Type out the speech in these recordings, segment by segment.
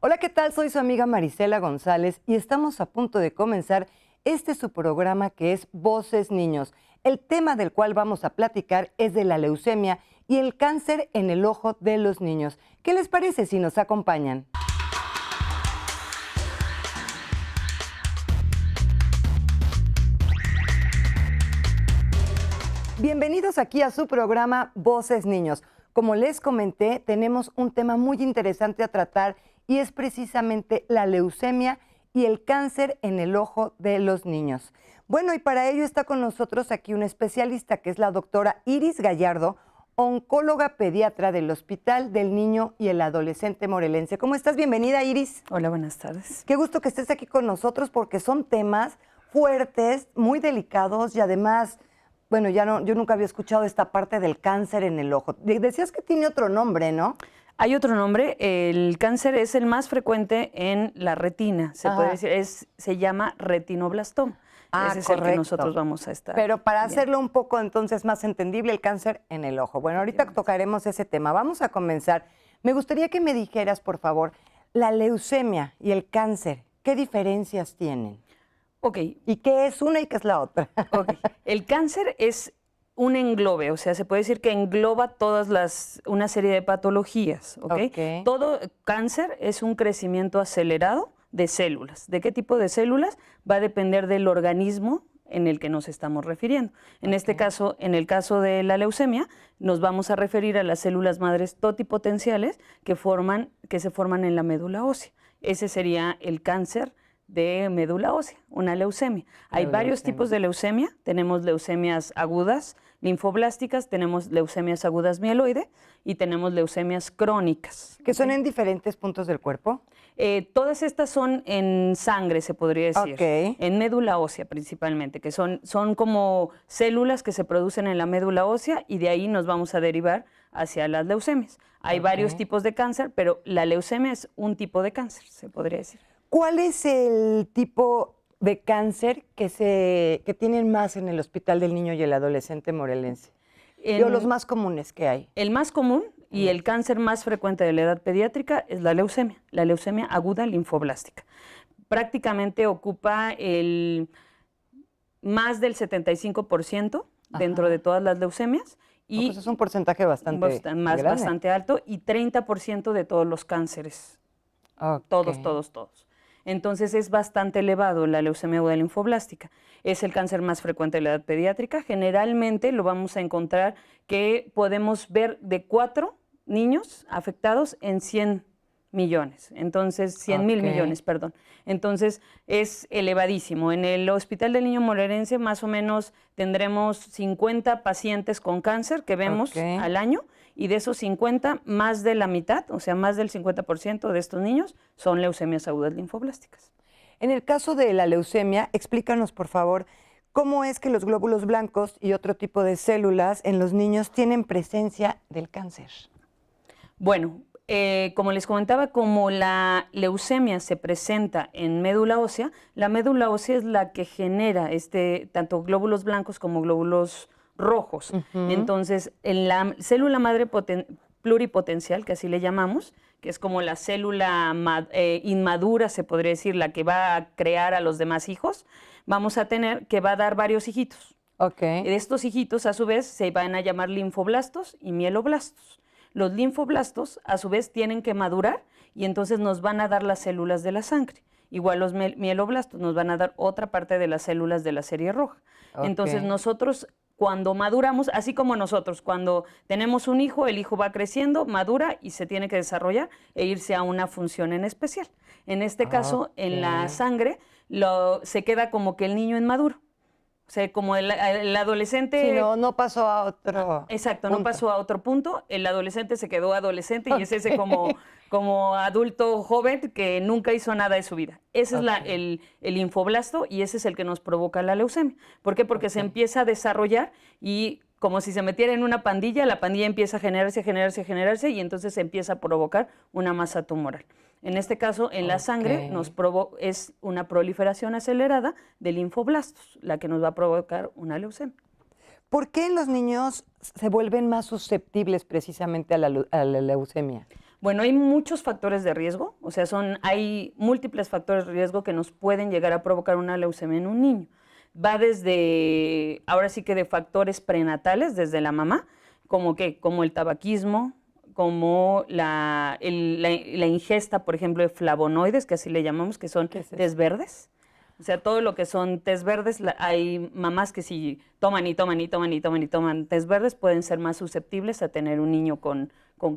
Hola, ¿qué tal? Soy su amiga Marisela González y estamos a punto de comenzar su programa que es Voces Niños. El tema del cual vamos a platicar es de la leucemia y el cáncer en el ojo de los niños. ¿Qué les parece si nos acompañan? Bienvenidos aquí a su programa Voces Niños. Como les comenté, tenemos un tema muy interesante a tratar y es precisamente la leucemia y el cáncer en el ojo de los niños. Bueno, y para ello está con nosotros aquí una especialista que es la doctora Iris Gallardo, oncóloga pediatra del Hospital del Niño y el Adolescente Morelense. ¿Cómo estás? Bienvenida, Iris. Hola, buenas tardes. Qué gusto que estés aquí con nosotros porque son temas fuertes, muy delicados y además, bueno, yo nunca había escuchado esta parte del cáncer en el ojo. Decías que tiene otro nombre, ¿no? Hay otro nombre, el cáncer es el más frecuente en la retina, se puede decir, se llama retinoblastoma. Ese es el que nosotros vamos a estar. Pero para hacerlo un poco entonces más entendible, el cáncer en el ojo. Bueno, ahorita tocaremos ese tema. Vamos a comenzar. Me gustaría que me dijeras, por favor, la leucemia y el cáncer, ¿qué diferencias tienen? Ok. ¿Y qué es una y qué es la otra? Ok. El cáncer es un englobe, o sea, se puede decir que engloba una serie de patologías, ¿ok? Todo cáncer es un crecimiento acelerado de células. ¿De qué tipo de células? Va a depender del organismo en el que nos estamos refiriendo. En este caso, en el caso de la leucemia, nos vamos a referir a las células madres totipotenciales que se forman en la médula ósea. Ese sería el cáncer de médula ósea, una leucemia. Hay varios tipos de leucemia. Tenemos leucemias agudas, linfoblásticas, tenemos leucemias agudas mieloide y tenemos leucemias crónicas. ¿Que son en diferentes puntos del cuerpo? Todas estas son en sangre, se podría decir. En médula ósea principalmente, que son como células que se producen en la médula ósea y de ahí nos vamos a derivar hacia las leucemias. Hay varios tipos de cáncer, pero la leucemia es un tipo de cáncer, se podría decir. ¿Cuál es el tipo de cáncer que tienen más en el Hospital del Niño y el Adolescente Morelense? O los más comunes que hay. El más común y el cáncer más frecuente de la edad pediátrica es la leucemia aguda linfoblástica. Prácticamente ocupa más del 75% dentro de todas las leucemias. Y pues es un porcentaje bastante alto y 30% de todos los cánceres. Todos. Entonces es bastante elevado la leucemia aguda linfoblástica. Es el cáncer más frecuente de la edad pediátrica. Generalmente lo vamos a encontrar que podemos ver de 4 niños afectados en 100 millones. Entonces, 100,000 millones, perdón. Entonces es elevadísimo. En el Hospital del Niño Morelense más o menos tendremos 50 pacientes con cáncer que vemos al año. Y de esos 50, más de la mitad, o sea, más del 50% de estos niños son leucemias agudas linfoblásticas. En el caso de la leucemia, explícanos, por favor, cómo es que los glóbulos blancos y otro tipo de células en los niños tienen presencia del cáncer. Bueno, como les comentaba, como la leucemia se presenta en médula ósea, la médula ósea es la que genera tanto glóbulos blancos como glóbulos rojos. Entonces, en la célula madre pluripotencial, que así le llamamos, que es como la célula inmadura, se podría decir, la que va a crear a los demás hijos, vamos a tener que va a dar varios hijitos. De estos hijitos, a su vez, se van a llamar linfoblastos y mieloblastos. Los linfoblastos, a su vez, tienen que madurar y entonces nos van a dar las células de la sangre. Igual los mieloblastos nos van a dar otra parte de las células de la serie roja. Entonces nosotros, cuando maduramos, así como nosotros, cuando tenemos un hijo, el hijo va creciendo, madura y se tiene que desarrollar e irse a una función en especial. En este caso, en la sangre, se queda como que el niño inmaduro. O sea, como el adolescente... Sí, no pasó a otro Exacto, punto. No pasó a otro punto. El adolescente se quedó adolescente y es ese como adulto joven que nunca hizo nada de su vida. Ese es el linfoblasto y ese es el que nos provoca la leucemia. ¿Por qué? Porque se empieza a desarrollar y como si se metiera en una pandilla, la pandilla empieza a generarse y entonces se empieza a provocar una masa tumoral. En este caso, en la sangre es una proliferación acelerada de linfoblastos, la que nos va a provocar una leucemia. ¿Por qué los niños se vuelven más susceptibles precisamente a la leucemia? Bueno, hay muchos factores de riesgo, o sea, hay múltiples factores de riesgo que nos pueden llegar a provocar una leucemia en un niño. Va desde, ahora sí que de factores prenatales, desde la mamá, como el tabaquismo, como la ingesta, por ejemplo, de flavonoides, que así le llamamos, que son tés verdes. O sea, todo lo que son tés verdes, hay mamás que si toman y toman y toman y toman y toman tés verdes pueden ser más susceptibles a tener un niño con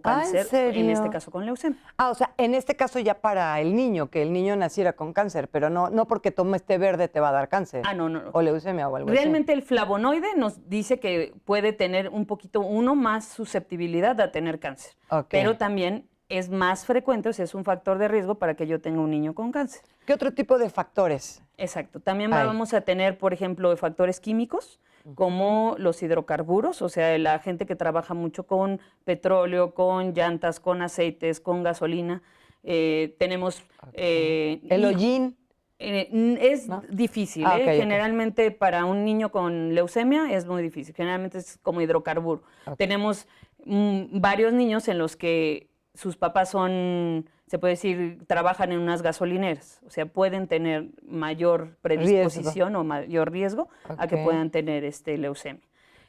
cáncer, ¿en serio? en este caso con leucemia. O sea, en este caso ya para el niño, que el niño naciera con cáncer, pero no porque tomes té verde te va a dar cáncer. No. O leucemia o algo Realmente así. el flavonoide nos dice que puede tener un poquito, más susceptibilidad a tener cáncer. Ok. Pero también es más frecuente, o sea, es un factor de riesgo para que yo tenga un niño con cáncer. ¿Qué otro tipo de factores? Exacto. También vamos a tener, por ejemplo, factores químicos, como los hidrocarburos, o sea, la gente que trabaja mucho con petróleo, con llantas, con aceites, con gasolina. Tenemos... ¿El hollín? Es difícil, ok. Generalmente para un niño con leucemia es muy difícil, generalmente es como hidrocarburo. Tenemos varios niños en los que sus papás se puede decir, trabajan en unas gasolineras, o sea, pueden tener mayor predisposición o mayor riesgo a que puedan tener leucemia.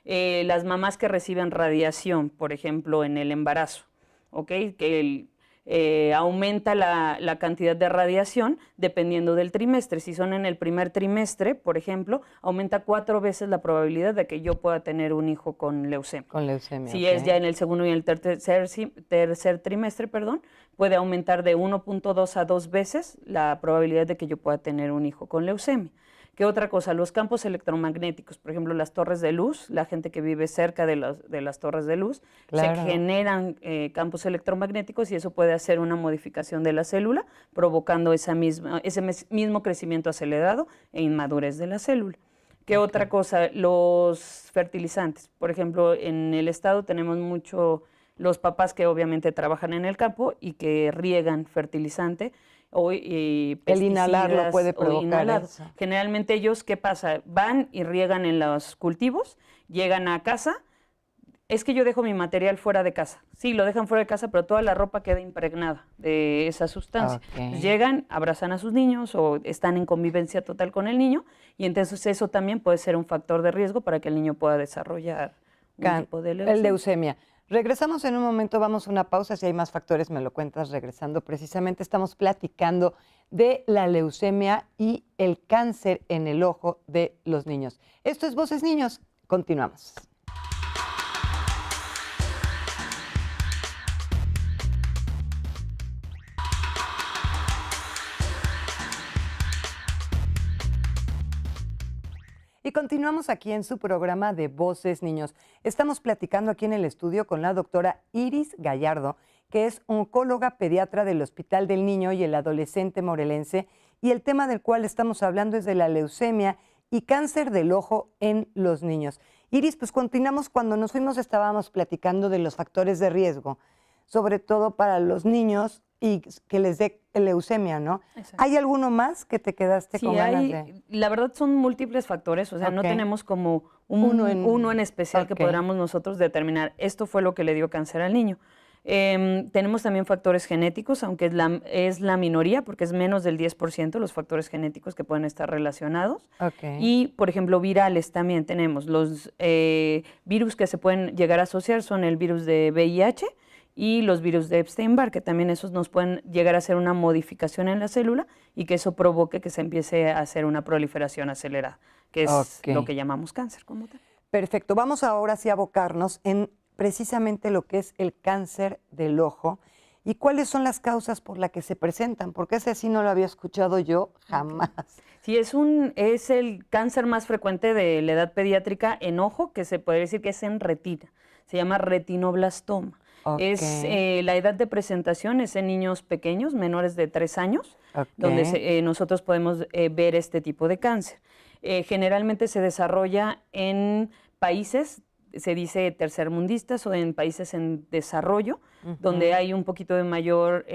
Las mamás que reciben radiación, por ejemplo, en el embarazo, que aumenta la cantidad de radiación dependiendo del trimestre. Si son en el primer trimestre, por ejemplo, aumenta 4 veces la probabilidad de que yo pueda tener un hijo con leucemia. Con leucemia. Si es ya en el segundo y el tercer trimestre, puede aumentar de 1.2 a 2 veces la probabilidad de que yo pueda tener un hijo con leucemia. ¿Qué otra cosa? Los campos electromagnéticos, por ejemplo, las torres de luz, la gente que vive cerca de las torres de luz, se generan campos electromagnéticos y eso puede hacer una modificación de la célula, provocando ese mismo crecimiento acelerado e inmadurez de la célula. ¿Qué otra cosa? Los fertilizantes. Por ejemplo, en el estado tenemos mucho los papás que obviamente trabajan en el campo y que riegan fertilizante y el inhalarlo puede provocar eso. Generalmente ellos, ¿qué pasa? Van y riegan en los cultivos, llegan a casa. Es que yo dejo mi material fuera de casa. Sí, lo dejan fuera de casa, pero toda la ropa queda impregnada de esa sustancia. Pues llegan, abrazan a sus niños o están en convivencia total con el niño y entonces eso también puede ser un factor de riesgo para que el niño pueda desarrollar un tipo de leucemia. Leucemia. Regresamos en un momento, vamos a una pausa. Si hay más factores, me lo cuentas regresando. Precisamente estamos platicando de la leucemia y el cáncer en el ojo de los niños. Esto es Voces Niños. Continuamos. Y continuamos aquí en su programa de Voces Niños. Estamos platicando aquí en el estudio con la doctora Iris Gallardo, que es oncóloga pediatra del Hospital del Niño y el Adolescente Morelense, y el tema del cual estamos hablando es de la leucemia y cáncer del ojo en los niños. Iris, pues continuamos. Cuando nos fuimos estábamos platicando de los factores de riesgo, sobre todo para los niños y que les dé leucemia, ¿no? Exacto. ¿Hay alguno más que te quedaste con ganas de...? La verdad son múltiples factores, o sea, no tenemos como uno en especial que podamos nosotros determinar. Esto fue lo que le dio cáncer al niño. Tenemos también factores genéticos, aunque es la minoría, porque es menos del 10% los factores genéticos que pueden estar relacionados. Y, por ejemplo, virales también tenemos. Los virus que se pueden llegar a asociar son el virus de VIH y los virus de Epstein-Barr, que también esos nos pueden llegar a hacer una modificación en la célula y que eso provoque que se empiece a hacer una proliferación acelerada, que es lo que llamamos cáncer como tal. Perfecto. Vamos ahora sí a abocarnos en precisamente lo que es el cáncer del ojo y cuáles son las causas por las que se presentan, porque ese sí no lo había escuchado yo jamás. Sí, es el cáncer más frecuente de la edad pediátrica en ojo, que se puede decir que es en retina. Se llama retinoblastoma. Es la edad de presentación es en niños pequeños, menores de 3 años, donde nosotros podemos ver este tipo de cáncer. Generalmente se desarrolla en países, se dice tercermundistas o en países en desarrollo, donde hay un poquito de mayor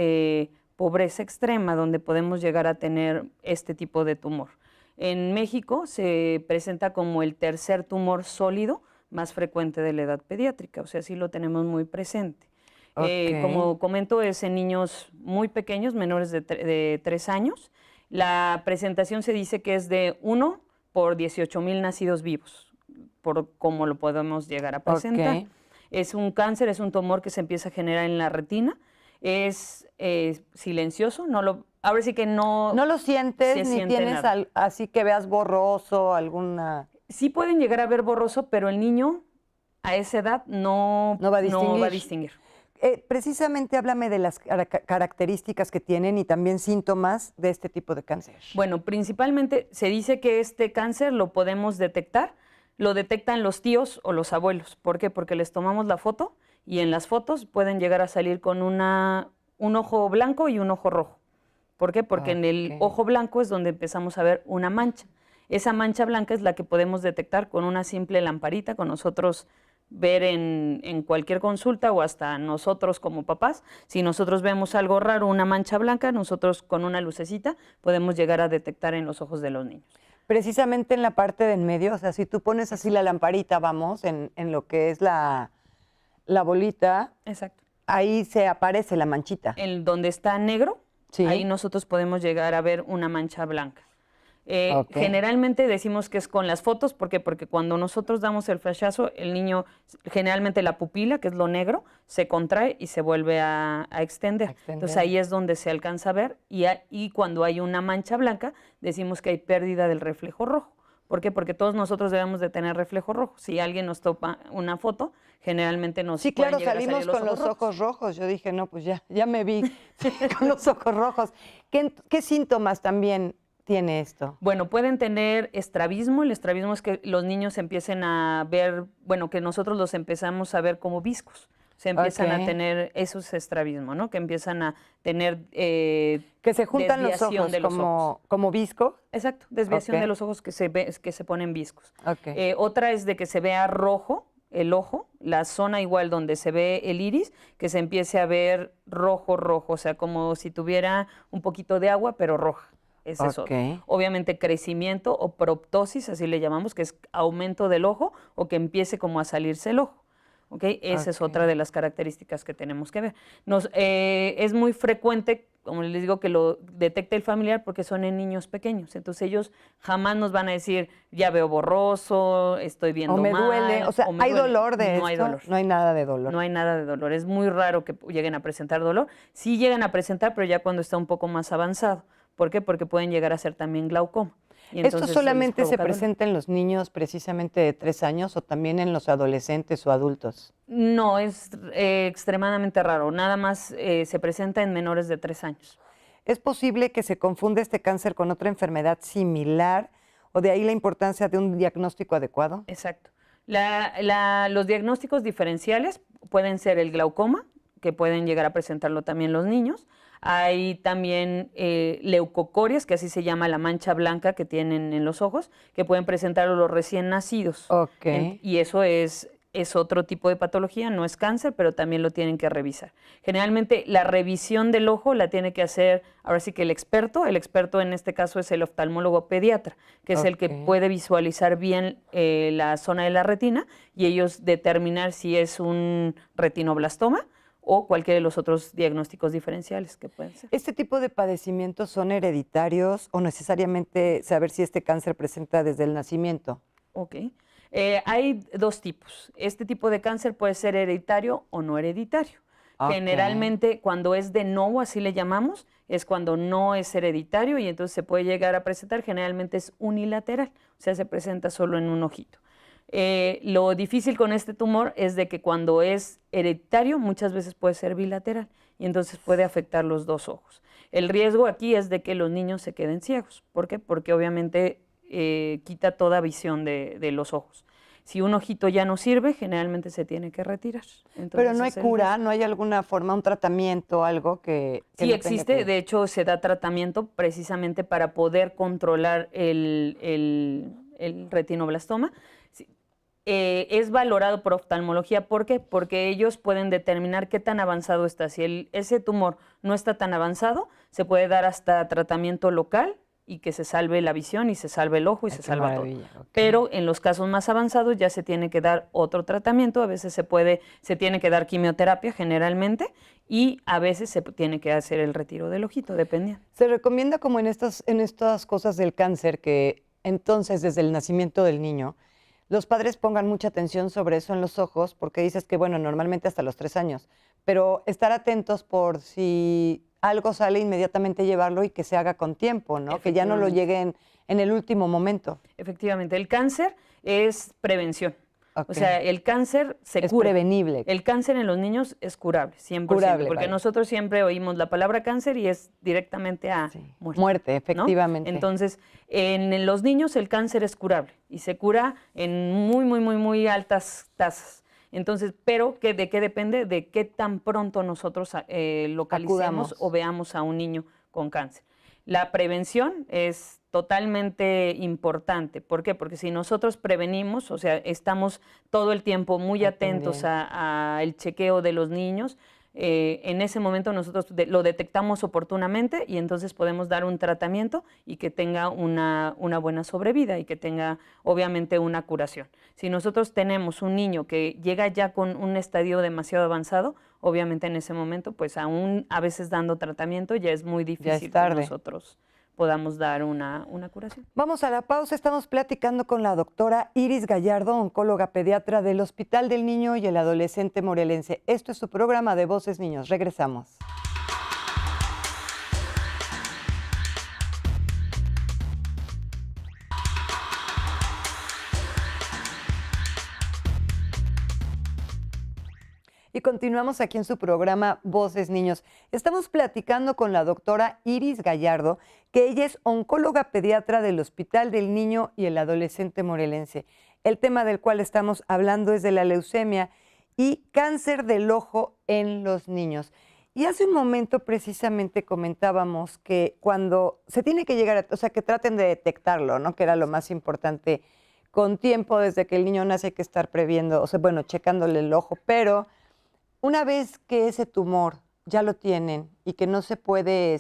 pobreza extrema, donde podemos llegar a tener este tipo de tumor. En México se presenta como el tercer tumor sólido más frecuente de la edad pediátrica, o sea, sí lo tenemos muy presente. Ok. Como comento, es en niños muy pequeños, menores de 3 años. La presentación se dice que es de 1 por 18,000 nacidos vivos, por cómo lo podemos llegar a presentar. Ok. Es un cáncer, es un tumor que se empieza a generar en la retina. Es silencioso, ahora sí que no ¿No lo sientes se ni siente tienes nada. así que veas borroso, alguna... Sí pueden llegar a ver borroso, pero el niño a esa edad No va a no va a distinguir? distinguir. Precisamente háblame de las características que tienen y también síntomas de este tipo de cáncer. Bueno, principalmente se dice que este cáncer lo podemos detectar, lo detectan los tíos o los abuelos. ¿Por qué? Porque les tomamos la foto y en las fotos pueden llegar a salir con un ojo blanco y un ojo rojo. ¿Por qué? Porque en el Ok. ojo blanco es donde empezamos a ver una mancha. Esa mancha blanca es la que podemos detectar con una simple lamparita, con nosotros ver en cualquier consulta o hasta nosotros como papás. Si nosotros vemos algo raro, una mancha blanca, nosotros con una lucecita podemos llegar a detectar en los ojos de los niños. Precisamente en la parte de en medio, o sea, si tú pones así la lamparita, vamos, en lo que es la bolita, Exacto. ahí se aparece la manchita. En donde está negro, Sí. ahí nosotros podemos llegar a ver una mancha blanca. Ok. Generalmente decimos que es con las fotos, ¿por qué? Porque cuando nosotros damos el flashazo, el niño, generalmente la pupila, que es lo negro, se contrae y se vuelve a extender. Entonces ahí es donde se alcanza a ver y cuando hay una mancha blanca, decimos que hay pérdida del reflejo rojo. ¿Por qué? Porque todos nosotros debemos de tener reflejo rojo. Si alguien nos toma una foto, generalmente nos Sí, pueden claro, llegar a salir salimos con los ojos rojos. Yo dije, no, pues ya me vi con los ojos rojos. ¿Qué síntomas también tiene esto? Bueno, pueden tener estrabismo. El estrabismo es que los niños empiecen a ver, bueno, que nosotros los empezamos a ver como viscos. Se empiezan Ok. a tener, eso es estrabismo, ¿no? Que empiezan a tener Que se juntan los desviación ojos de los ojos. como visco. Exacto, desviación Ok. de los ojos que se ponen viscos. Ok. Otra es de que se vea rojo el ojo, la zona igual donde se ve el iris, que se empiece a ver rojo, o sea, como si tuviera un poquito de agua, pero roja. Ese es otro. Ok. Obviamente crecimiento o proptosis, así le llamamos, que es aumento del ojo o que empiece como a salirse el ojo. ¿Ok? Esa es Ok. otra de las características que tenemos que ver. Es muy frecuente, como les digo, que lo detecte el familiar porque son en niños pequeños. Entonces ellos jamás nos van a decir, ya veo borroso, estoy viendo O me mal. duele. O sea, me ¿hay duele. dolor de No hay esto? dolor. No hay nada de dolor. No hay nada de dolor. Es muy raro que lleguen a presentar dolor. Sí llegan a presentar, pero ya cuando está un poco más avanzado. ¿Por qué? Porque pueden llegar a ser también glaucoma. Y ¿Esto entonces solamente les se provoca dolor. presenta en los niños precisamente de 3 años o también en los adolescentes o adultos? No, es extremadamente raro. Nada más se presenta en menores de 3 años. ¿Es posible que se confunda este cáncer con otra enfermedad similar o de ahí la importancia de un diagnóstico adecuado? Exacto. Los diagnósticos diferenciales pueden ser el glaucoma, que pueden llegar a presentarlo también los niños. Hay también leucocorias, que así se llama la mancha blanca que tienen en los ojos, que pueden presentarlo los recién nacidos. Ok. Y eso es otro tipo de patología, no es cáncer, pero también lo tienen que revisar. Generalmente la revisión del ojo la tiene que hacer, ahora sí que el experto en este caso es el oftalmólogo pediatra, que es el que Ok. puede visualizar bien la zona de la retina y ellos determinar si es un retinoblastoma o cualquiera de los otros diagnósticos diferenciales que pueden ser. ¿Este tipo de padecimientos son hereditarios o necesariamente saber si este cáncer presenta desde el nacimiento? Ok. Hay dos tipos. Este tipo de cáncer puede ser hereditario o no hereditario. Ok. Generalmente, cuando es de novo, así le llamamos, es cuando no es hereditario y entonces se puede llegar a presentar. Generalmente es unilateral, o sea, se presenta solo en un ojito. Lo difícil con este tumor es de que cuando es hereditario, muchas veces puede ser bilateral y entonces puede afectar los dos ojos. El riesgo aquí es de que los niños se queden ciegos. ¿Por qué? Porque obviamente quita toda visión de los ojos. Si un ojito ya no sirve, generalmente se tiene que retirar. Entonces, Pero no hay cura, no hay alguna forma, un tratamiento, algo que sí no existe, tenga que... de hecho se da tratamiento precisamente para poder controlar el retinoblastoma. Es valorado por oftalmología, ¿por qué? Porque ellos pueden determinar qué tan avanzado está. Si ese tumor no está tan avanzado, se puede dar hasta tratamiento local y que se salve la visión y se salve el ojo y se salva todo. Okay. Pero en los casos más avanzados ya se tiene que dar otro tratamiento, a veces se tiene que dar quimioterapia generalmente y a veces se tiene que hacer el retiro del ojito, dependiendo. Se recomienda como en estas cosas del cáncer que entonces desde el nacimiento del niño los padres pongan mucha atención sobre eso en los ojos, porque dices que, bueno, normalmente hasta los 3 años, pero estar atentos por si algo sale, inmediatamente llevarlo y que se haga con tiempo, ¿no? Que ya no lo lleguen en el último momento. Efectivamente, el cáncer es prevención. Okay. O sea, el cáncer se cura. Es prevenible. El cáncer en los niños es curable, 100%. Curable, porque vale. Nosotros siempre oímos la palabra cáncer y es directamente a muerte. Muerte, efectivamente. ¿No? Entonces, en los niños el cáncer es curable y se cura en muy altas tasas. Entonces, pero ¿de qué depende? De qué tan pronto nosotros localicemos o veamos a un niño con cáncer. La prevención es totalmente importante. ¿Por qué? Porque si nosotros prevenimos, o sea, estamos todo el tiempo muy atentos al chequeo de los niños, en ese momento nosotros lo detectamos oportunamente y entonces podemos dar un tratamiento y que tenga una buena sobrevida y que tenga obviamente una curación. Si nosotros tenemos un niño que llega ya con un estadio demasiado avanzado, obviamente en ese momento, pues aún a veces dando tratamiento ya es muy difícil que nosotros podamos dar una curación. Vamos a la pausa. Estamos platicando con la doctora Iris Gallardo, oncóloga pediatra del Hospital del Niño y el Adolescente Morelense. Esto es su programa de Voces Niños. Regresamos. Y continuamos aquí en su programa Voces Niños. Estamos platicando con la doctora Iris Gallardo, que ella es oncóloga pediatra del Hospital del Niño y el Adolescente Morelense. El tema del cual estamos hablando es de la leucemia y cáncer del ojo en los niños. Y hace un momento precisamente comentábamos que cuando se tiene que llegar, o sea, que traten de detectarlo, ¿no? Que era lo más importante con tiempo, desde que el niño nace hay que estar previendo, o sea, bueno, checándole el ojo, pero una vez que ese tumor ya lo tienen y que no se puede,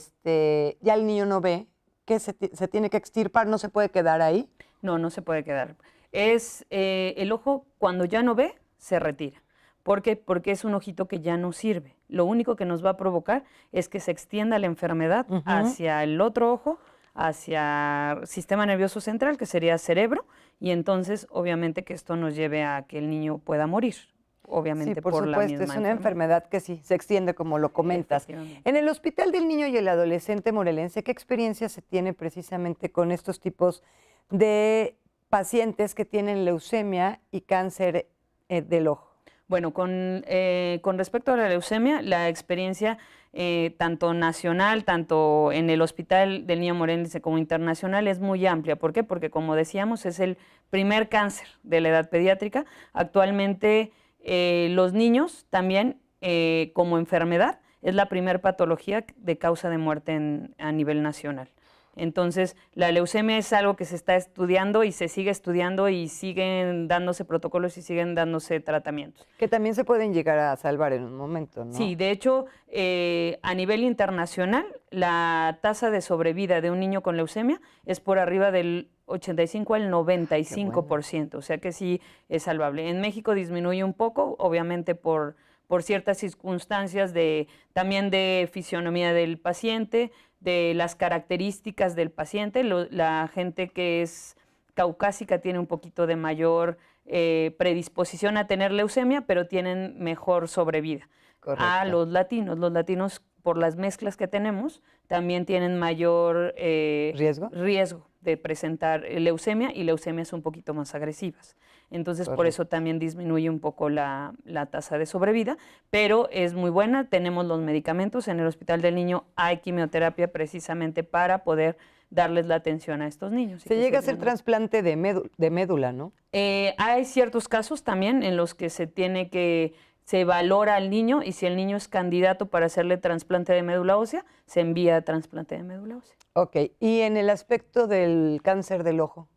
ya el niño no ve, que se tiene que extirpar, ¿no se puede quedar ahí? No, no se puede quedar. El ojo cuando ya no ve, se retira. ¿Por qué? Porque es un ojito que ya no sirve. Lo único que nos va a provocar es que se extienda la enfermedad hacia el otro ojo, hacia el sistema nervioso central, que sería cerebro, y entonces obviamente que esto nos lleve a que el niño pueda morir. Obviamente sí, por supuesto, la misma es una enfermedad que sí se extiende, como lo comentas. En el Hospital del Niño y el Adolescente Morelense, ¿qué experiencia se tiene precisamente con estos tipos de pacientes que tienen leucemia y cáncer del ojo? Bueno, con respecto a la leucemia, la experiencia tanto nacional, tanto en el Hospital del Niño Morelense como internacional es muy amplia. ¿Por qué? Porque, como decíamos, es el primer cáncer de la edad pediátrica. Actualmente los niños también, como enfermedad, es la primer patología de causa de muerte a nivel nacional. Entonces, la leucemia es algo que se está estudiando y se sigue estudiando y siguen dándose protocolos y siguen dándose tratamientos. Que también se pueden llegar a salvar en un momento, ¿no? Sí, de hecho, a nivel internacional, la tasa de sobrevida de un niño con leucemia es por arriba del 85 al 95%, o sea que sí es salvable. En México disminuye un poco, obviamente por ciertas circunstancias también de fisionomía del paciente, de las características del paciente. La gente que es caucásica tiene un poquito de mayor predisposición a tener leucemia, pero tienen mejor sobrevida. Correcto. A los latinos por las mezclas que tenemos, también tienen mayor riesgo de presentar leucemia, y leucemias un poquito más agresivas. Entonces, correcto, por eso también disminuye un poco la tasa de sobrevida, pero es muy buena. Tenemos los medicamentos. En el Hospital del Niño hay quimioterapia precisamente para poder darles la atención a estos niños. Se llega a hacer trasplante de médula, ¿no? Hay ciertos casos también en los que se valora al niño, y si el niño es candidato para hacerle trasplante de médula ósea, se envía a trasplante de médula ósea. Ok, ¿y en el aspecto del cáncer del ojo?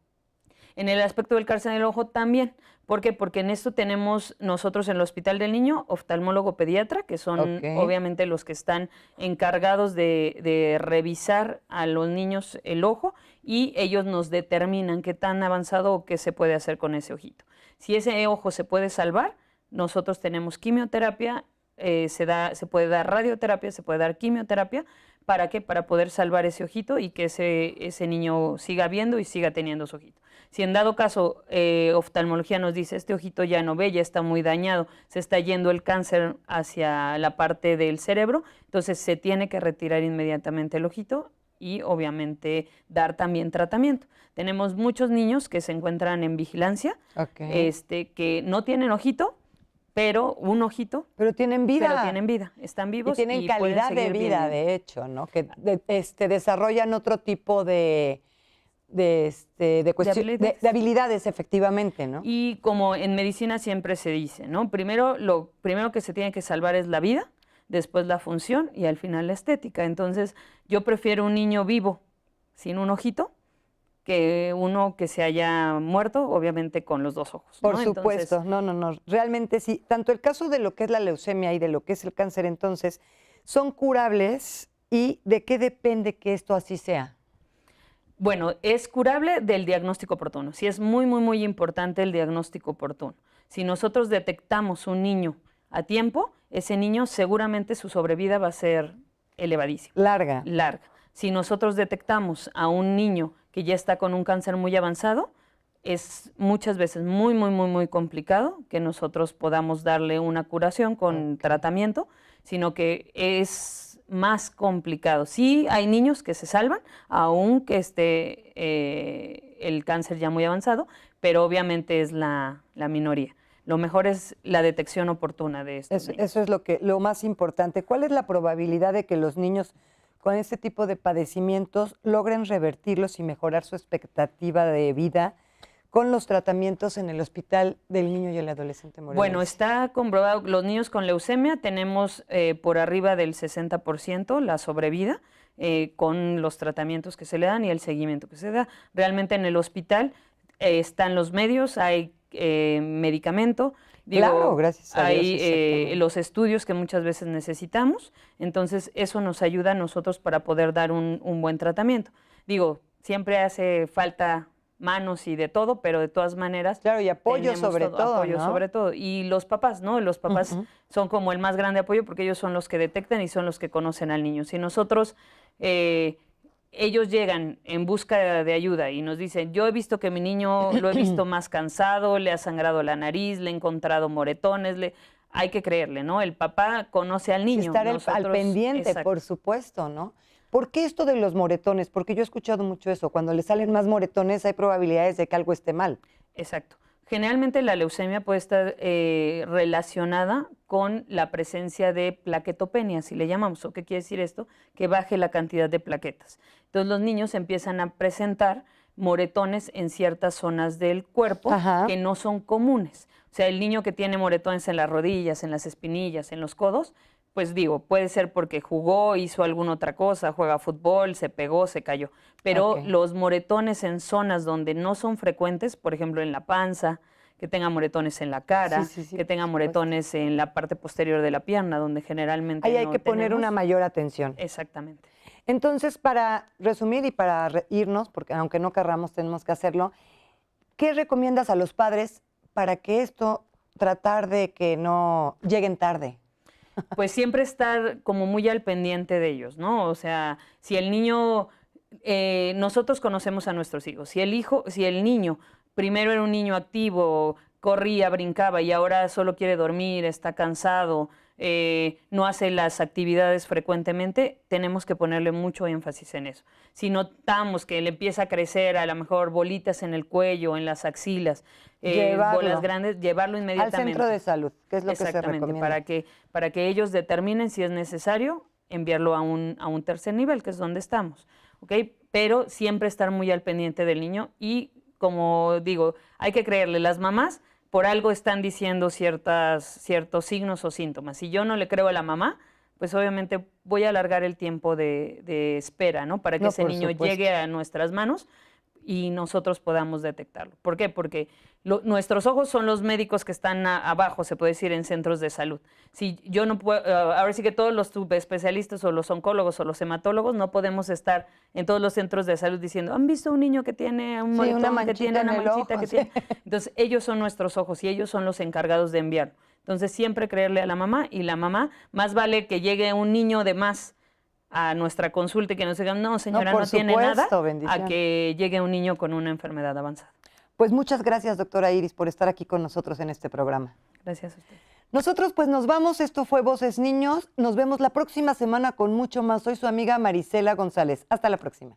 En el aspecto del cáncer en el ojo también. ¿Por qué? Porque en esto tenemos nosotros en el Hospital del Niño oftalmólogo pediatra, que son obviamente los que están encargados de revisar a los niños el ojo, y ellos nos determinan qué tan avanzado o qué se puede hacer con ese ojito. Si ese ojo se puede salvar, nosotros tenemos quimioterapia, se puede dar radioterapia, se puede dar quimioterapia. ¿Para qué? Para poder salvar ese ojito y que ese niño siga viendo y siga teniendo su ojito. Si en dado caso oftalmología nos dice este ojito ya no ve, ya está muy dañado, se está yendo el cáncer hacia la parte del cerebro, entonces se tiene que retirar inmediatamente el ojito y obviamente dar también tratamiento. Tenemos muchos niños que se encuentran en vigilancia, que no tienen ojito, pero un ojito. Pero tienen vida. Pero tienen vida, están vivos. Y tienen calidad de vida, de hecho, ¿no? Que desarrollan otro tipo de habilidades, efectivamente, ¿no? Y como en medicina siempre se dice, ¿no? Lo primero que se tiene que salvar es la vida, después la función y al final la estética. Entonces, yo prefiero un niño vivo sin un ojito que uno que se haya muerto, obviamente con los dos ojos, ¿no? Por supuesto, entonces, no. Realmente sí. Tanto el caso de lo que es la leucemia y de lo que es el cáncer, entonces, son curables. ¿Y de qué depende que esto así sea? Bueno, es curable del diagnóstico oportuno. Sí, es muy, muy, muy importante el diagnóstico oportuno. Si nosotros detectamos un niño a tiempo, ese niño seguramente su sobrevida va a ser elevadísima. Larga. Si nosotros detectamos a un niño que ya está con un cáncer muy avanzado, es muchas veces muy, muy, muy, muy complicado que nosotros podamos darle una curación con tratamiento, sino que es más complicado. Sí hay niños que se salvan, aunque esté el cáncer ya muy avanzado, pero obviamente es la minoría. Lo mejor es la detección oportuna de esto. Eso es lo más importante. ¿Cuál es la probabilidad de que los niños con este tipo de padecimientos logren revertirlos y mejorar su expectativa de vida con los tratamientos en el Hospital del Niño y el Adolescente Morelos? Bueno, está comprobado, los niños con leucemia tenemos por arriba del 60% la sobrevida con los tratamientos que se le dan y el seguimiento que se da. Realmente en el hospital están los medios, hay medicamento. Claro, gracias a Dios. Hay los estudios que muchas veces necesitamos, entonces eso nos ayuda a nosotros para poder dar un buen tratamiento. Siempre hace falta manos y de todo, pero de todas maneras... Claro, y apoyo sobre todo, apoyo ¿no? sobre todo. Y los papás, ¿no? Los papás son como el más grande apoyo porque ellos son los que detectan y son los que conocen al niño. Si nosotros... ellos llegan en busca de ayuda y nos dicen, yo he visto que mi niño lo he visto más cansado, le ha sangrado la nariz, le he encontrado moretones, hay que creerle, ¿no? El papá conoce al niño. Sí, estar al pendiente, exacto, por supuesto, ¿no? ¿Por qué esto de los moretones? Porque yo he escuchado mucho eso, cuando le salen más moretones hay probabilidades de que algo esté mal. Exacto. Generalmente la leucemia puede estar relacionada con la presencia de plaquetopenia, si le llamamos. ¿O qué quiere decir esto? Que baje la cantidad de plaquetas. Entonces los niños empiezan a presentar moretones en ciertas zonas del cuerpo que no son comunes. O sea, el niño que tiene moretones en las rodillas, en las espinillas, en los codos, pues puede ser porque jugó, hizo alguna otra cosa, juega fútbol, se pegó, se cayó. Pero los moretones en zonas donde no son frecuentes, por ejemplo en la panza, que tenga moretones en la cara, que tenga moretones en la parte posterior de la pierna, donde generalmente ahí hay que poner una mayor atención. Exactamente. Entonces, para resumir y para irnos, porque aunque no querramos, tenemos que hacerlo, ¿qué recomiendas a los padres para que tratar de que no lleguen tarde? Pues siempre estar como muy al pendiente de ellos, ¿no? O sea, si el niño, nosotros conocemos a nuestros hijos, si el niño primero era un niño activo, corría, brincaba y ahora solo quiere dormir, está cansado, no hace las actividades frecuentemente, tenemos que ponerle mucho énfasis en eso. Si notamos que le empieza a crecer a lo mejor bolitas en el cuello, en las axilas, bolas grandes, llevarlo inmediatamente al centro de salud, que es lo que se recomienda. Para que ellos determinen si es necesario enviarlo a un tercer nivel, que es donde estamos, ¿ok? Pero siempre estar muy al pendiente del niño y, como digo, hay que creerle, las mamás por algo están diciendo ciertos signos o síntomas. Si yo no le creo a la mamá, pues obviamente voy a alargar el tiempo de espera, ¿no? Para que ese niño llegue a nuestras manos y nosotros podamos detectarlo. ¿Por qué? Porque nuestros ojos son los médicos que están abajo, se puede decir, en centros de salud. Si yo no puedo, ahora sí que todos los subespecialistas o los oncólogos o los hematólogos no podemos estar en todos los centros de salud diciendo, ¿han visto un niño que tiene un moretón, una manchita que tiene una en el manchita, ojo, que sí. tiene? Entonces, ellos son nuestros ojos y ellos son los encargados de enviarlo. Entonces, siempre creerle a la mamá, y la mamá, más vale que llegue un niño de más a nuestra consulta y que nos digan, no, señora, no tiene nada, a que llegue un niño con una enfermedad avanzada. Pues muchas gracias, doctora Iris, por estar aquí con nosotros en este programa. Gracias a usted. Nosotros pues nos vamos, esto fue Voces Niños, nos vemos la próxima semana con mucho más. Soy su amiga Marisela González. Hasta la próxima.